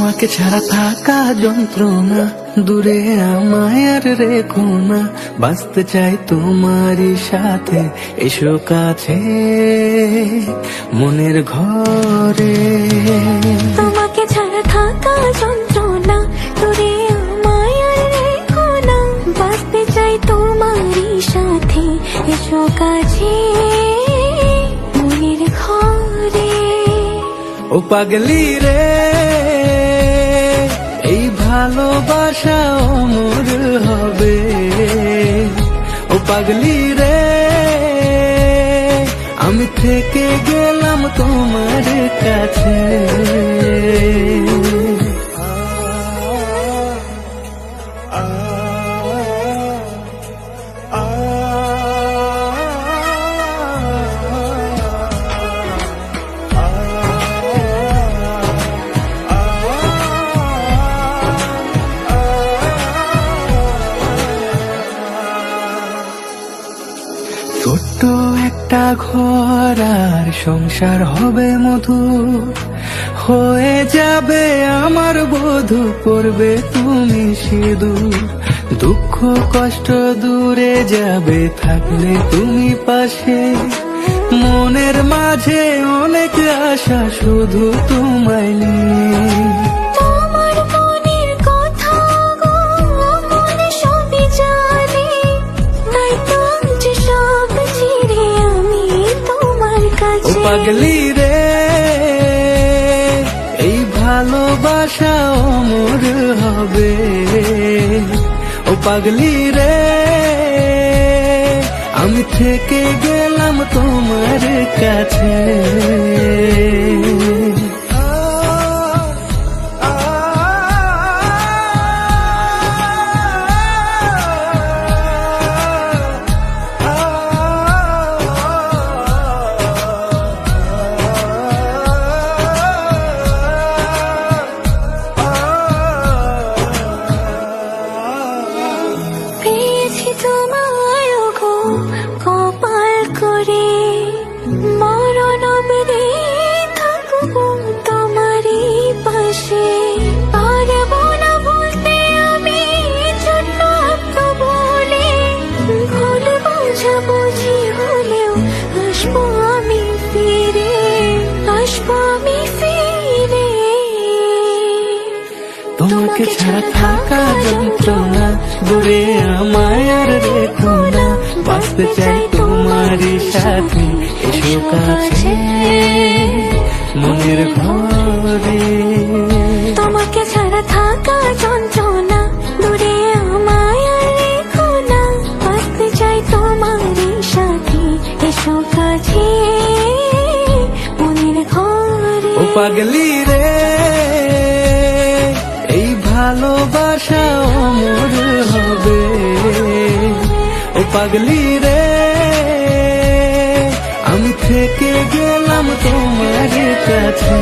তোমাকে ছাড়া থাকা যন্ত্রণা, দূরে আমায় আর রেখো না, বাঁচতে চাই তোমারই সাথে, এসো কাছে মনের ঘরে। তোমাকে ছাড়া থাকা যন্ত্রণা, দূরে আমায় আর রেখো না, বাঁচতে চাই তোমারই সাথে, এসো কাছে মনের ঘরে। ও পাগলি রে, এই ভালোবাসা অমর হবে। ও পাগলি রে, আমি থেকে গেলাম তোমার কাছে। ছোট্ট একটা ঘর আর সংসার হবে মধুর, হয়ে যাবে আমার বধূ, করবে তুমি সিঁদুর। দুঃখ কষ্ট দূরে যাবে থাকলে তুমি পাশে, মনের মাঝে অনেক আশা শুধু তোমায় নিয়ে। তোমার মনের কথা গো মনে সবই জানে, তাই তো যে সব ছেড়ে আমি তোমার ও কাছে। পাগলি রে, এই ভালোবাসা অমর হবে। ও পাগলি রে, আমি থেকে গেলাম তোমার কাছে। পেয়েছি তোমায় গো কপাল করে, মরণ অবধি থাকবো তোমারই পাশে। পারবো না বলতে আমি ছোট্ট একটা বলে, ভুল বোঝাবুঝি হলেও আসবো আমি ফিরে, আসবো আমি ফিরে। তোমাকে ছাড়া থাকা যন্ত্রণা, দূরে আমায় আর রেখো না, বাঁচতে চাই তোমারই সাথে, এসো কাছে মনের ঘরে। তোমাকে ছাড়া থাকা যন্ত্রণা, দূরে আমায় আর রেখো না, বাঁচতে চাই তোমারই সাথে, এসো কাছে মনের ঘরে। ও পাগলি রে, এই ভালোবাসা অমর হবে। ও পাগলি রে, আমি থেকে গেলাম তোমার কাছে।